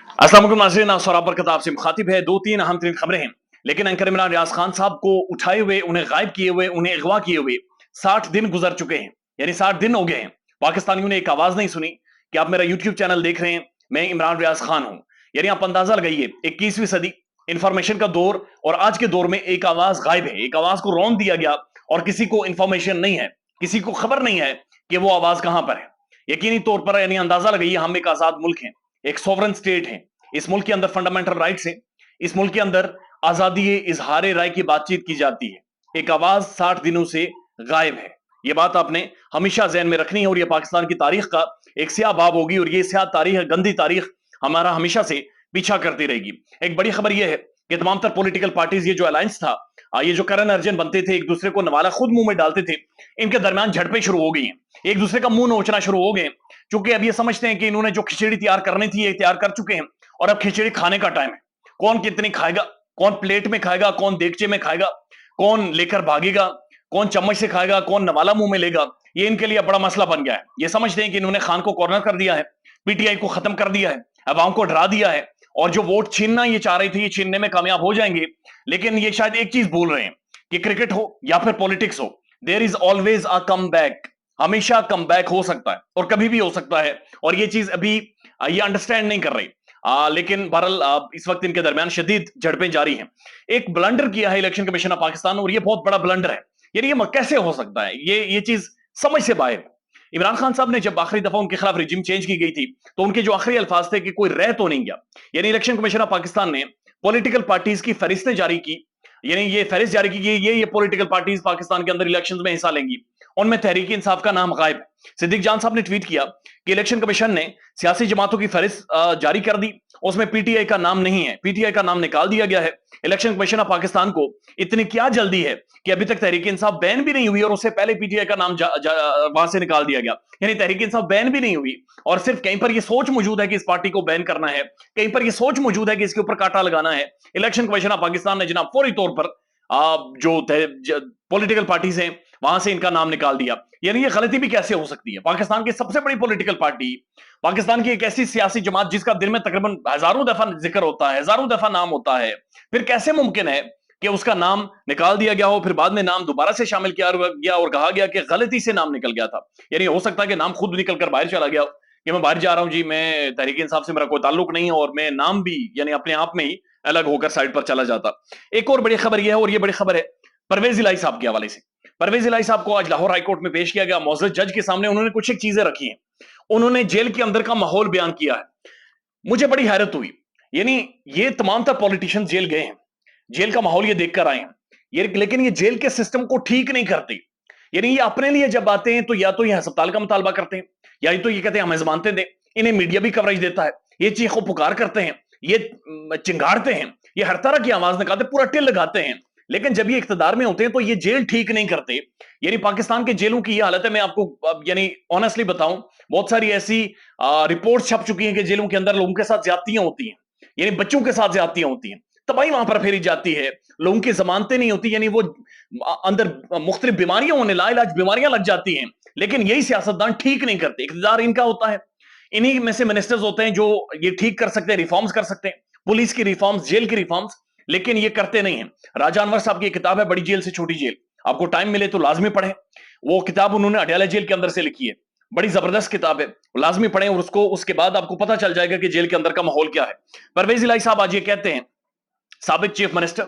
अस्सलाम वालेकुम नाज़रीन, आप सौराब बरकत आपसे मुखातिब है। दो तीन अहम तरीन खबरें हैं, लेकिन एंकर इमरान रियाज खान साहब को उठाए हुए, उन्हें गायब किए हुए, उन्हें अगवा किए हुए 60 दिन गुजर चुके हैं। यानी 60 दिन हो गए हैं। पाकिस्तानियों ने एक आवाज नहीं सुनी कि आप मेरा यूट्यूब चैनल देख रहे हैं, मैं इमरान रियाज खान हूं। यानी आप अंदाजा लगाइए, 21वीं सदी, इंफॉर्मेशन का दौर, और आज के दौर में एक आवाज गायब है, एक आवाज को रौंद दिया गया और किसी को इंफॉर्मेशन नहीं है, किसी को खबर नहीं है कि वो आवाज कहां पर है। यकीनी तौर पर यानी अंदाजा लगाइए, हम एक आजाद मुल्क हैं, एक सॉवरन स्टेट है। इस मुल्क के अंदर फंडामेंटल राइट्स हैं। इस मुल्क के अंदर आजादी इजहार राय की बातचीत की जाती है। एक आवाज 60 दिनों से गायब है। यह बात आपने हमेशा जहन में रखनी है, और यह पाकिस्तान की तारीख का एक स्याह बाब होगी, और यह स्याह तारीख, गंदी तारीख हमारा हमेशा से पीछा करती रहेगी। एक बड़ी खबर यह है कि तमाम तर पॉलिटिकल पार्टीज, ये जो अलायंस था, ये जो करण अर्जुन बनते थे, एक दूसरे को नवाला खुद मुंह में डालते थे, इनके दरमियान झड़पें शुरू हो गई हैं, एक दूसरे का मुंह नोचना शुरू हो गए। चूंकि अब ये समझते हैं कि इन्होंने जो खिचड़ी तैयार करनी थी, ये तैयार कर चुके हैं, और अब खिचड़ी खाने का टाइम है। कौन कितनी खाएगा, कौन प्लेट में खाएगा, कौन देगचे में खाएगा, कौन लेकर भागेगा, कौन चम्मच से खाएगा, कौन नवाला मुंह में लेगा, ये इनके लिए बड़ा मसला बन गया है। ये समझते हैं कि इन्होंने खान को कॉर्नर कर दिया है, पीटीआई को खत्म कर दिया है, अवाम को डरा दिया है, और जो वोट छीनना ये चाह रही थी, ये छीनने में कामयाब हो जाएंगे। लेकिन ये शायद एक चीज भूल रहे हैं कि क्रिकेट हो या फिर पॉलिटिक्स हो, there is always a come back. हमेशा कम बैक हो सकता है और कभी भी हो सकता है, और ये चीज अभी ये अंडरस्टैंड नहीं कर रही। लेकिन बहरहाल इस वक्त इनके दरमियान शदीद झड़पें जारी हैं। एक ब्लंडर किया है इलेक्शन कमीशन ऑफ पाकिस्तान, और ये बहुत बड़ा ब्लंडर है। यानी ये कैसे हो सकता है, ये चीज समझ से बाहर है। इमरान खान साहब ने जब आखिरी दफा उनके खिलाफ रिजिम चेंज की गई थी, तो उनके जो आखिरी अल्फाज थे कि कोई रह तो नहीं गया। यानी इलेक्शन कमीशन ऑफ पाकिस्तान ने पॉलिटिकल पार्टीज की फहरिस्तें जारी की, यानी ये फहरिस्त जारी की, ये पॉलिटिकल पार्टीज पाकिस्तान के अंदर इलेक्शंस में हिस्सा लेंगी। उनमें तहरीक इंसाफ का नाम गायब है। सिद्दीक जान साहब ने ट्वीट किया कि इलेक्शन कमीशन ने सियासी जमातों की फहरिस्त जारी कर दी, उसमें पीटीआई का नाम नहीं है, पीटीआई का नाम निकाल दिया गया है। इलेक्शन कमीशन ऑफ पाकिस्तान को इतनी क्या जल्दी है कि अभी तक तहरीक इंसाफ बैन भी नहीं हुई, और उससे पहले पीटीआई का नाम वहां से निकाल दिया गया। यानी तहरीक इंसाफ बैन भी नहीं हुई, और सिर्फ कहीं पर यह सोच मौजूद है कि इस पार्टी को बैन करना है, कहीं पर यह सोच मौजूद है कि इसके ऊपर कांटा लगाना है। इलेक्शन कमीशन ऑफ पाकिस्तान ने जनाब फौरी तौर पर जो पॉलिटिकल पार्टीज हैं वहां से इनका नाम निकाल दिया। यानी ये गलती भी कैसे हो सकती है? पाकिस्तान की सबसे बड़ी पॉलिटिकल पार्टी, पाकिस्तान की एक ऐसी सियासी जमात जिसका दिन में तकरीबन हजारों दफा जिक्र होता है, हजारों दफा नाम होता है, फिर कैसे मुमकिन है कि उसका नाम निकाल दिया गया हो, फिर बाद में नाम दोबारा से शामिल किया गया और कहा गया कि गलती से नाम निकल गया था? यानी हो सकता है कि नाम खुद निकल कर बाहर चला गया कि मैं बाहर जा रहा हूं जी, मैं तहरीक इंसाफ से मेरा कोई ताल्लुक नहीं है, और मैं नाम भी यानी अपने आप में ही अलग होकर साइड पर चला जाता। एक और बड़ी खबर यह है, और यह बड़ी खबर है परवेज इलाही साहब के हवाले से। परवेज इलाही साहब को आज लाहौर हाईकोर्ट में पेश किया गया, मौजूद जज के सामने उन्होंने कुछ एक चीजें रखी हैं। उन्होंने जेल के अंदर का माहौल बयान किया है। मुझे बड़ी हैरत हुई। यानी ये तमाम तर पॉलिटिशियन जेल गए हैं, जेल का माहौल ये देखकर आए हैं, ये लेकिन ये जेल के सिस्टम को ठीक नहीं करते। यानी ये अपने लिए जब आते हैं तो या तो ये अस्पताल का मुतालबा करते हैं, या तो ये कहते हैं हमें जमानतें दें। इन्हें मीडिया भी कवरेज देता है, ये चीखों पुकार करते हैं, ये चिंगाड़ते हैं, ये हर तरह की आवाज निकालते, पूरा टिल लगाते हैं। लेकिन जब ये इख्तिदार में होते हैं तो ये जेल ठीक नहीं करते। यानी पाकिस्तान के जेलों की ये हालत है, मैं आपको यानी ऑनेस्टली बताऊं, बहुत सारी ऐसी रिपोर्ट छप चुकी हैं कि जेलों के अंदर लोगों के साथ ज्यादतियां होती हैं, यानी बच्चों के साथ ज्यादतियां होती हैं, तबाही वहां पर फेरी जाती है, लोगों की जमानतें नहीं होती, यानी वो अंदर मुख्तलिफ बीमारियां होने, लाइलाज बीमारियां लग जाती हैं। लेकिन यही सियासतदान ठीक नहीं करते, इख्तिदार इनका होता है, इन्हीं में से मिनिस्टर्स होते हैं जो ये ठीक कर सकते हैं, रिफॉर्म्स कर सकते हैं, पुलिस की रिफॉर्म्स, जेल की रिफॉर्म्स, लेकिन ये करते नहीं है। राजा अनवर साहब की किताब है बड़ी जेल से छोटी जेल, आपको टाइम मिले तो लाजमी पढ़ें। वो किताब उन्होंने अडयाला जेल के अंदर से लिखी है, बड़ी जबरदस्त किताब है, लाजमी पढ़ें, और उसको उसके बाद आपको पता चल जाएगा कि जेल के अंदर का माहौल क्या है। परवेज इलाही साहब आज ये कहते हैं, साबिक चीफ मिनिस्टर,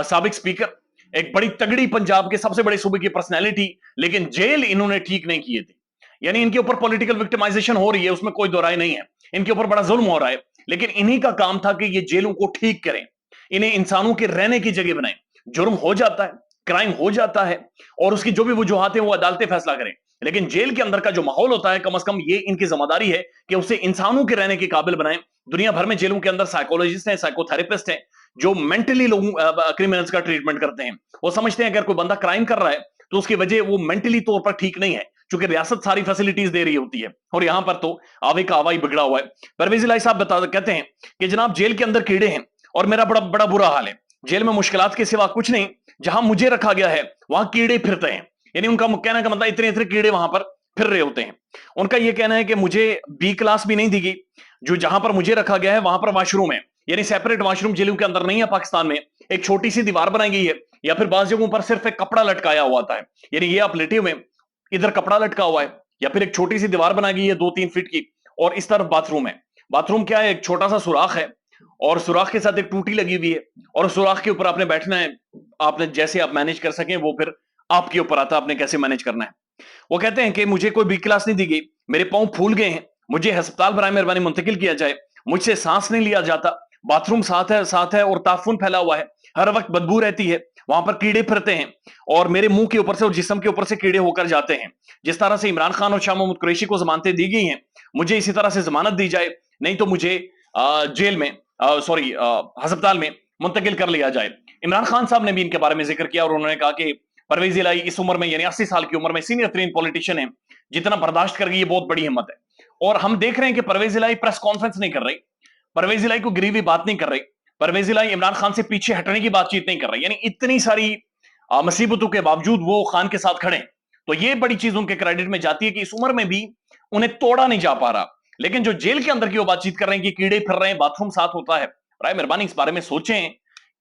साबिक स्पीकर, एक बड़ी तगड़ी पंजाब के सबसे बड़े सूबे की पर्सनैलिटी, लेकिन जेल इन्होंने ठीक नहीं किए थे। यानी इनके ऊपर पॉलिटिकल विक्टिमाइजेशन हो रही है, उसमें कोई दो राय नहीं है, इनके ऊपर बड़ा जुल्म हो रहा है, लेकिन इन्हीं का काम था कि ये जेलों को ठीक करें, इन्हें इंसानों के रहने की जगह बनाएं। जुर्म हो जाता है, क्राइम हो जाता है, और उसकी जो भी वजूहात है वो अदालतें फैसला करें, लेकिन जेल के अंदर का जो माहौल होता है, कम से कम ये इनकी जिम्मेदारी है कि उसे इंसानों के रहने के काबिल बनाएं। दुनिया भर में जेलों के अंदर साइकोलॉजिस्ट हैं, साइकोथेरेपिस्ट हैं, जो मेंटली लोगों क्रिमिनल्स का ट्रीटमेंट करते हैं। वो समझते हैं अगर कोई बंदा क्राइम कर रहा है तो उसकी वजह वो मेंटली तौर पर ठीक नहीं है, क्योंकि रियासत सारी फैसिलिटीज दे रही होती है, और यहां पर तो आवे का आवा ही बिगड़ा हुआ है। परवेज इलाही साहब कहते हैं कि जनाब जेल के अंदर कीड़े हैं, और मेरा बड़ा बड़ा बुरा हाल है, जेल में मुश्किलात के सिवा कुछ नहीं, जहां मुझे रखा गया है वहां कीड़े फिरते हैं। यानी उनका कहने का मतलब इतने इतने कीड़े वहां पर پھر رہے ہوتے ہیں. ان کا یہ کہنا ہے کہ مجھے بی کلاس بھی نہیں دی گئی, جو جہاں پر مجھے رکھا گیا ہے وہاں پر واش روم ہے, یعنی سیپریٹ واش روم جیلوں کے اندر نہیں ہے پاکستان میں, ایک چھوٹی سی دیوار بنائی گئی ہے, یا پھر بعض جگہوں پر صرف ایک کپڑا لٹکایا ہوا ہے, یعنی یہ آپ لیٹے ہوئے ادھر کپڑا لٹکا ہوا ہے, یا پھر ایک چھوٹی سی دیوار بنائی گئی ہے 2-3 فٹ کی, اور اس طرف باتھ روم ہے. باتھ روم کیا ہے, ایک چھوٹا سا سوراخ ہے, اور سوراخ کے ساتھ ایک ٹوٹی لگی ہوئی ہے, اور سوراخ کے اوپر آپ نے بیٹھنا ہے, آپ نے جیسے آپ مینج کر سکیں وہ پھر آپ کے اوپر آتا ہے آپ نے کیسے مینج کرنا ہے. وہ کہتے ہیں کہ مجھے کوئی بی کلاس نہیں دی گئی, میرے پاؤں پھول گئے ہیں, مجھے ہسپتال برائے مہربانی منتقل کیا جائے, مجھ سے سانس نہیں لیا جاتا, باتھ روم ساتھ ہے اور تعفن پھیلا ہوا ہے, ہر وقت بدبو رہتی ہے, وہاں پر کیڑے پھرتے ہیں, اور میرے منہ کے اوپر سے اور جسم کے اوپر سے کیڑے ہو کر جاتے ہیں. جس طرح سے عمران خان اور شاہ محمود قریشی کو ضمانتیں دی گئی ہیں, مجھے اسی طرح سے ضمانت دی جائے, نہیں تو مجھے جیل میں ہسپتال میں منتقل کر لیا جائے. عمران خان صاحب نے بھی ان کے بارے میں ذکر کیا, اور انہوں نے کہا کہ پرویز الہی اس عمر میں, یعنی 80 سال کی عمر میں, سینئر ترین پولیٹیشین ہے, جتنا برداشت کر گئی یہ بہت بڑی ہمت ہے. اور ہم دیکھ رہے ہیں کہ پرویز الہی پریس کانفرنس نہیں کر رہی, پرویز الہی کو گری ہوئی بات نہیں کر رہی, پرویز الہی عمران خان سے پیچھے ہٹنے کی بات چیت نہیں کر رہی, یعنی اتنی ساری مصیبتوں کے باوجود وہ خان کے ساتھ کھڑے ہیں. تو یہ بڑی چیز ان کے کریڈٹ میں جاتی ہے کہ اس عمر میں بھی انہیں توڑا نہیں جا پا رہا. لیکن جو جیل کے اندر کی وہ بات چیت کر رہے ہیں کہ کیڑے پھر رہے ہیں, باتھ روم ساتھ ہوتا ہے, برائے مہربانی اس بارے میں سوچیں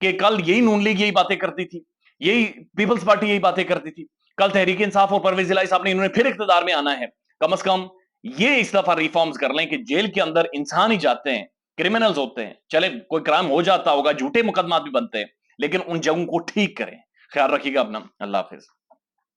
کہ کل یہی نون لیگ یہی باتیں کرتی تھی, یہی پیپلز پارٹی یہی باتیں کرتی تھی, کل تحریک انصاف اور پرویز الہی صاحب نے انہوں نے پھر اقتدار میں آنا ہے. کم از کم یہ اس دفعہ ریفارمز کر لیں کہ جیل کے اندر انسان ہی جاتے ہیں, کرمنلز ہوتے ہیں, چلے کوئی کرائم ہو جاتا ہوگا, جھوٹے مقدمات بھی بنتے ہیں, لیکن ان جگہوں کو ٹھیک کریں. خیال رکھیے گا اپنا, اللہ حافظ.